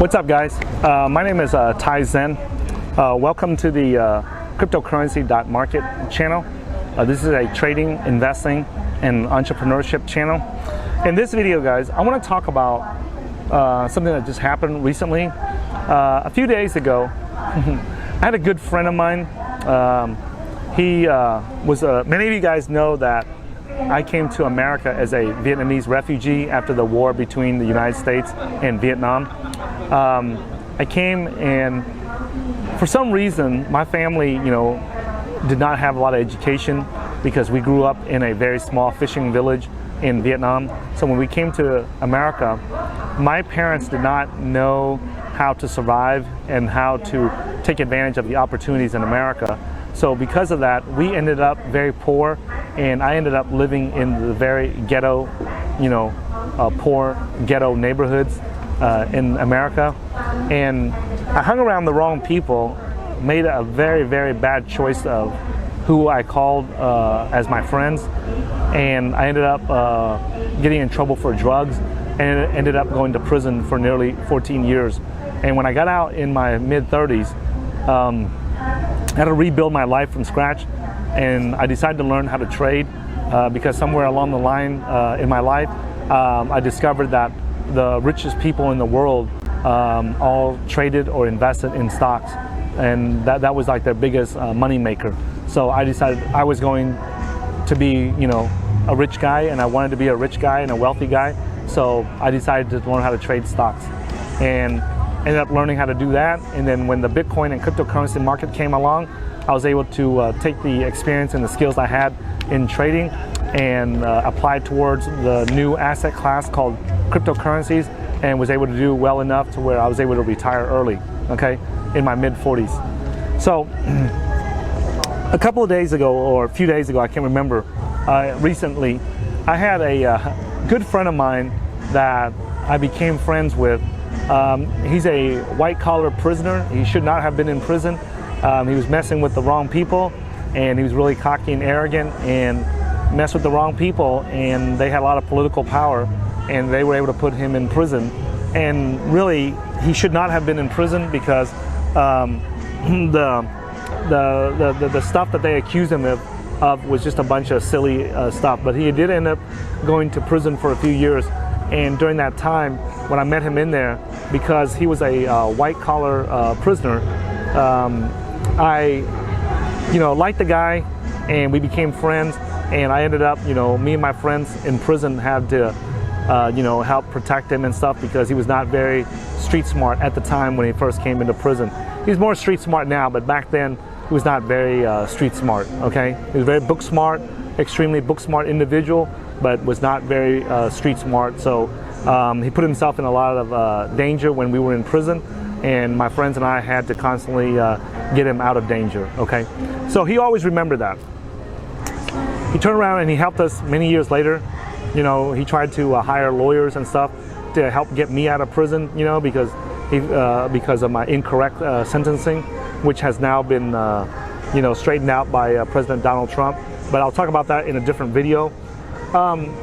What's up, guys? My name is TaiZen. Welcome to the cryptocurrency.market channel. This is a trading, investing, and entrepreneurship channel. In this video, guys, I want to talk about something that just happened recently. A few days ago, I had a good friend of mine. He was many of you guys know that I came to America as a Vietnamese refugee after the war between the United States and Vietnam. I came, and for some reason my family, did not have a lot of education because we grew up in a very small fishing village in Vietnam. So when we came to America, my parents did not know how to survive and how to take advantage of the opportunities in America. So because of that, we ended up very poor, and I ended up living in the very ghetto, poor ghetto neighborhoods in America. And I hung around the wrong people, made a very, very bad choice of who I called as my friends, and I ended up getting in trouble for drugs, and ended up going to prison for nearly 14 years. And when I got out in my mid-30s, I had to rebuild my life from scratch, and I decided to learn how to trade because somewhere along the line in my life, I discovered that the richest people in the world all traded or invested in stocks, and that was like their biggest money maker. So I decided I was going to be, a rich guy, and I wanted to be a rich guy and a wealthy guy. So I decided to learn how to trade stocks, and ended up learning how to do that. And then when the Bitcoin and cryptocurrency market came along, I was able to take the experience and the skills I had in trading and apply towards the new asset class called cryptocurrencies, and was able to do well enough to where I was able to retire early, in my mid-40s. So a couple of days ago, or a few days ago, I can't remember, recently, I had a good friend of mine that I became friends with. He's a white-collar prisoner. He should not have been in prison. He was messing with the wrong people, and he was really cocky and arrogant and messed with the wrong people, and they had a lot of political power, and they were able to put him in prison. And really, he should not have been in prison because the stuff that they accused him of was just a bunch of silly stuff. But he did end up going to prison for a few years. And during that time, when I met him in there, because he was a white-collar prisoner, I, liked the guy, and we became friends. And I ended up, me and my friends in prison had to, help protect him and stuff because he was not very street smart at the time when he first came into prison. He's more street smart now, but back then he was not very street smart. He was very book smart, extremely book smart individual, but was not very street smart. So he put himself in a lot of danger when we were in prison, and my friends and I had to constantly get him out of danger. So he always remembered that. He turned around and he helped us many years later. He tried to hire lawyers and stuff to help get me out of prison, because of my incorrect sentencing, which has now been straightened out by President Donald Trump. But I'll talk about that in a different video.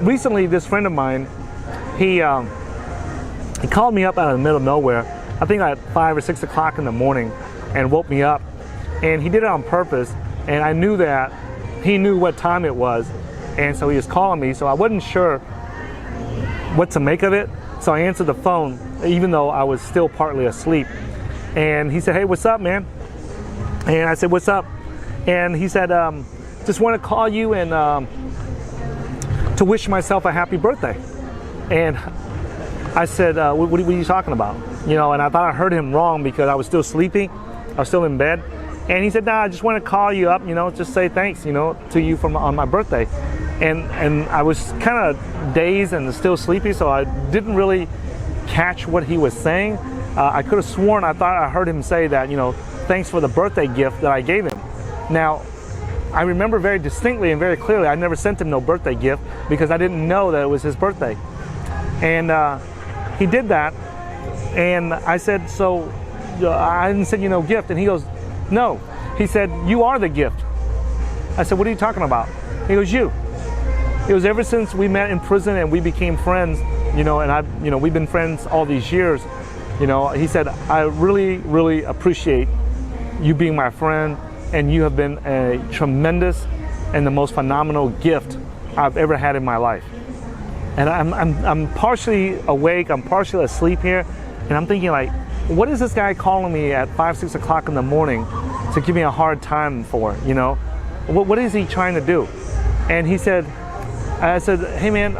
Recently, this friend of mine, he called me up out of the middle of nowhere, I think at 5 or 6 o'clock in the morning, and woke me up. And he did it on purpose, and I knew that he knew what time it was, and so he was calling me, so I wasn't sure what to make of it. So I answered the phone, even though I was still partly asleep. And he said, "Hey, what's up, man?" And I said, "What's up?" And he said, "Just want to call you and to wish myself a happy birthday." And I said, what are you talking about? And I thought I heard him wrong because I was still sleeping. I was still in bed. And he said, "Nah, I just want to call you up, just say thanks, to you on my birthday." And I was kind of dazed and still sleepy, so I didn't really catch what he was saying. I could have sworn I thought I heard him say that, thanks for the birthday gift that I gave him. Now, I remember very distinctly and very clearly I never sent him no birthday gift because I didn't know that it was his birthday. And he did that, and I said, "So I didn't send you no gift." And he goes, "No." He said, "You are the gift." I said, "What are you talking about?" He goes, "You." It was ever since we met in prison and we became friends, and we've been friends all these years. You know, he said, I really, really appreciate you being my friend, and you have been a tremendous and the most phenomenal gift I've ever had in my life. And I'm partially awake, I'm partially asleep here, and I'm thinking like, what is this guy calling me at 5, 6 o'clock in the morning to give me a hard time for, you know? What is he trying to do? And he said, I said, hey man,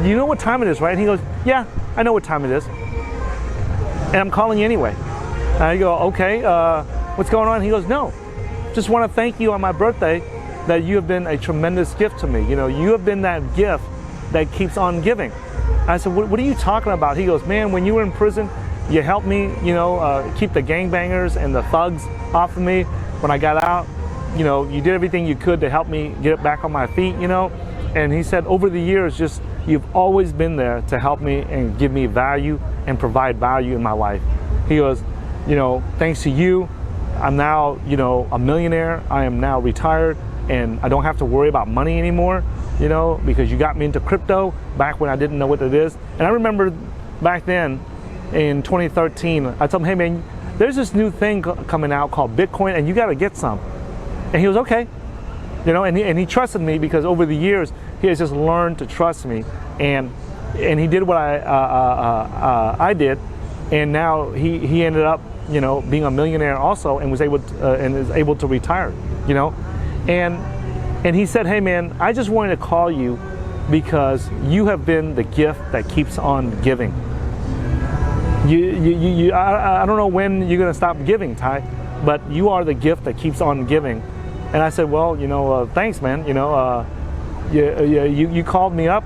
you know what time it is, right? And he goes, yeah, I know what time it is. And I'm calling you anyway. And I go, okay, what's going on? He goes, no, just want to thank you on my birthday that you have been a tremendous gift to me. You know, you have been that gift that keeps on giving. I said, what are you talking about? He goes, man, when you were in prison, you helped me, you know, keep the gangbangers and the thugs off of me. When I got out, you know, you did everything you could to help me get back on my feet, you know. And he said, over the years, just you've always been there to help me and give me value and provide value in my life. He goes, you know, thanks to you, I'm now, you know, a millionaire. I am now retired, and I don't have to worry about money anymore, you know, because you got me into crypto back when I didn't know what it is. And I remember back then in 2013, I told him, hey man, there's this new thing coming out called Bitcoin, and you got to get some. And he was okay, you know, and he trusted me because over the years he has just learned to trust me, and he did what I did, and now he ended up, you know, being a millionaire also, and was able to, and is able to retire, you know, and he said, hey man, I just wanted to call you because you have been the gift that keeps on giving. I don't know when you're gonna stop giving, Ty, but you are the gift that keeps on giving. And I said, well, you know, thanks, man. You know, you called me up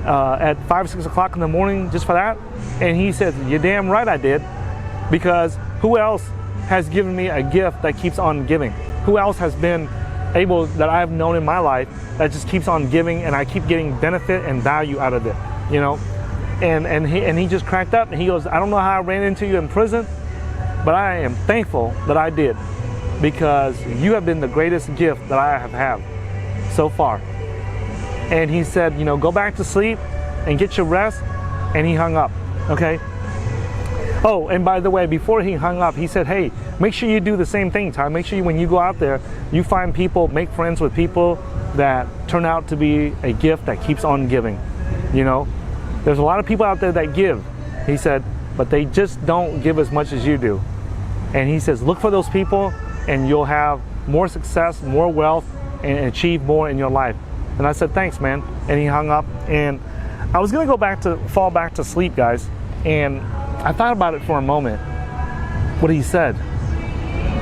at 5, 6 o'clock in the morning just for that. And he said, you're damn right I did, because who else has given me a gift that keeps on giving? Who else has been able, that I've known in my life, that just keeps on giving, and I keep getting benefit and value out of it, you know? And he just cracked up, and he goes, I don't know how I ran into you in prison, but I am thankful that I did, because you have been the greatest gift that I have had so far. And he said, you know, go back to sleep and get your rest. And he hung up, okay? Oh, and by the way, before he hung up, he said, hey, make sure you do the same thing, Ty. Make sure when you go out there, you find people, make friends with people that turn out to be a gift that keeps on giving. You know, there's a lot of people out there that give, he said, but they just don't give as much as you do. And he says, look for those people, and you'll have more success, more wealth, and achieve more in your life. And I said, thanks, man. And he hung up, and I was gonna fall back to sleep, guys. And I thought about it for a moment, what he said.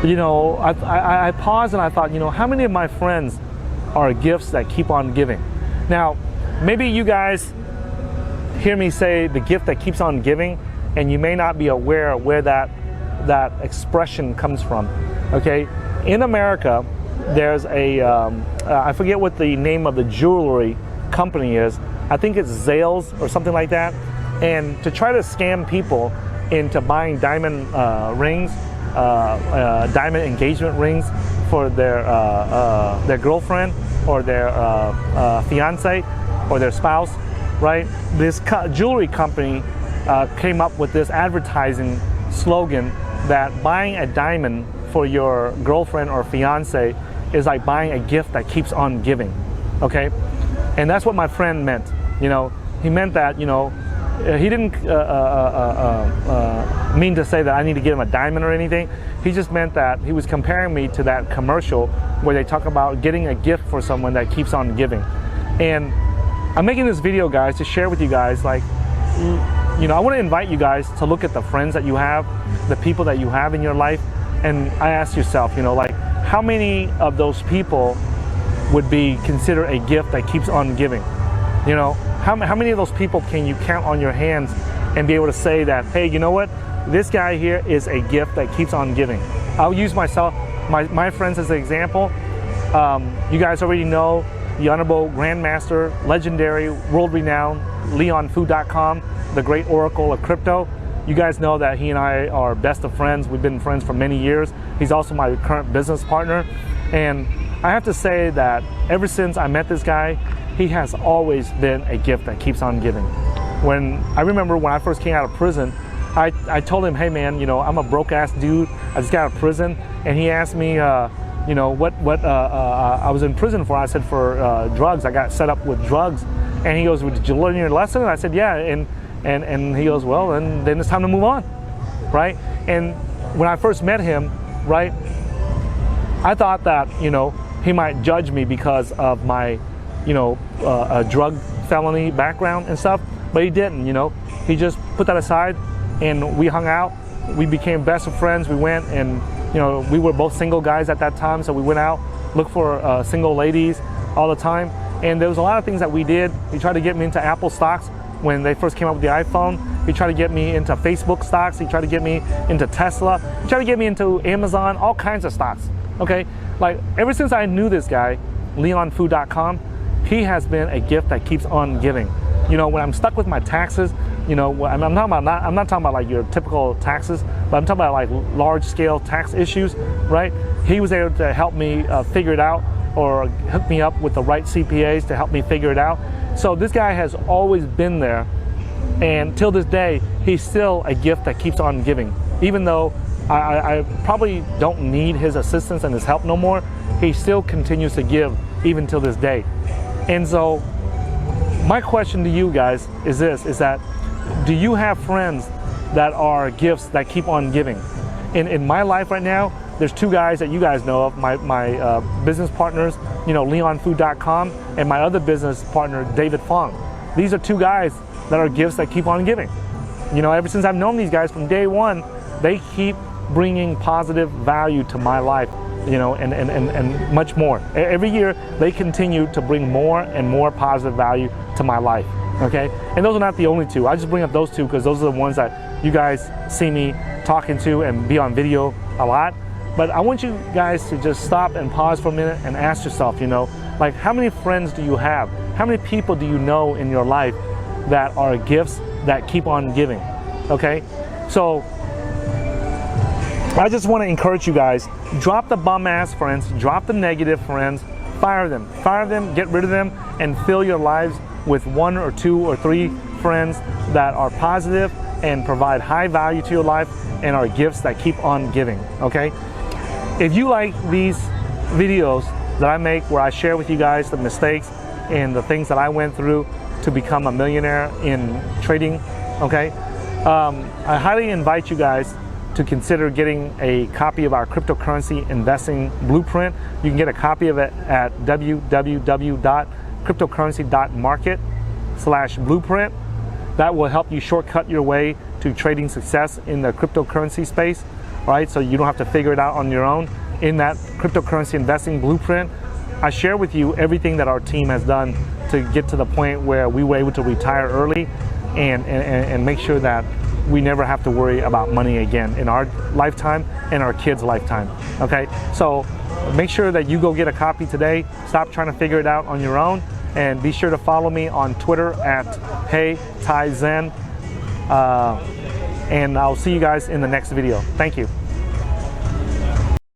You know, I paused and I thought, you know, how many of my friends are gifts that keep on giving? Now, maybe you guys hear me say the gift that keeps on giving, and you may not be aware where that expression comes from, okay? In America, there's a, I forget what the name of the jewelry company is. I think it's Zales or something like that. And to try to scam people into buying diamond rings, diamond engagement rings for their girlfriend or their fiance or their spouse, right? This jewelry company came up with this advertising slogan that buying a diamond for your girlfriend or fiance is like buying a gift that keeps on giving, okay? And that's what my friend meant. You know, he meant that, you know, he didn't mean to say that I need to give him a diamond or anything. He just meant that he was comparing me to that commercial where they talk about getting a gift for someone that keeps on giving. And I'm making this video, guys, to share with you guys, like, you know, I want to invite you guys to look at the friends that you have, the people that you have in your life, and I ask yourself, you know, like, how many of those people would be considered a gift that keeps on giving? You know, how many of those people can you count on your hands and be able to say that, hey, you know what, this guy here is a gift that keeps on giving? I'll use myself, my friends as an example. You guys already know the Honorable Grandmaster, legendary, world-renowned, LeonFu.com, the great oracle of crypto. You guys know that he and I are best of friends. We've been friends for many years. He's also my current business partner. And I have to say that ever since I met this guy, he has always been a gift that keeps on giving. I remember when I first came out of prison, I told him, hey man, you know, I'm a broke ass dude. I just got out of prison, and he asked me, you know, what I was in prison for. I said for drugs. I got set up with drugs, and he goes, well, did you learn your lesson? And I said, yeah, and he goes, well, and then it's time to move on, right? And when I first met him, right, I thought that, you know, he might judge me because of my, you know, drug felony background and stuff, but he didn't. You know, he just put that aside, and we hung out. We became best of friends. We went, and you know, we were both single guys at that time, so we went out, looked for single ladies all the time, and there was a lot of things that we did. He tried to get me into Apple stocks when they first came out with the iPhone. He tried to get me into Facebook stocks. He tried to get me into Tesla. He tried to get me into Amazon, all kinds of stocks. Okay, like ever since I knew this guy, LeonFood.com, he has been a gift that keeps on giving. You know, when I'm stuck with my taxes, you know, I'm not talking about like your typical taxes, but I'm talking about like large scale tax issues, right? He was able to help me figure it out, or hook me up with the right CPAs to help me figure it out. So this guy has always been there, and till this day, he's still a gift that keeps on giving. Even though I probably don't need his assistance and his help no more, he still continues to give even till this day. And so my question to you guys is this, is that do you have friends that are gifts that keep on giving? In my life right now, there's two guys that you guys know of, my business partners, you know, LeonFood.com, and my other business partner, David Fong. These are two guys that are gifts that keep on giving. You know, ever since I've known these guys from day one, they keep bringing positive value to my life, you know, and much more. Every year, they continue to bring more and more positive value to my life, okay? And those are not the only two. I just bring up those two because those are the ones that you guys see me talking to and be on video a lot. But I want you guys to just stop and pause for a minute and ask yourself, you know, like how many friends do you have? How many people do you know in your life that are gifts that keep on giving, okay? So I just want to encourage you guys, drop the bum ass friends, drop the negative friends, fire them, get rid of them, and fill your lives with 1 or 2 or 3 friends that are positive and provide high value to your life and are gifts that keep on giving, okay? If you like these videos that I make where I share with you guys the mistakes and the things that I went through to become a millionaire in trading, okay? I highly invite you guys to consider getting a copy of our cryptocurrency investing blueprint. You can get a copy of it at www.cryptocurrency.market/blueprint. That will help you shortcut your way to trading success in the cryptocurrency space, right? So you don't have to figure it out on your own. In that cryptocurrency investing blueprint, I share with you everything that our team has done to get to the point where we were able to retire early and make sure that we never have to worry about money again in our lifetime and our kids' lifetime, okay? So make sure that you go get a copy today. Stop trying to figure it out on your own, and be sure to follow me on Twitter at TaiZen, and I'll see you guys in the next video. Thank you.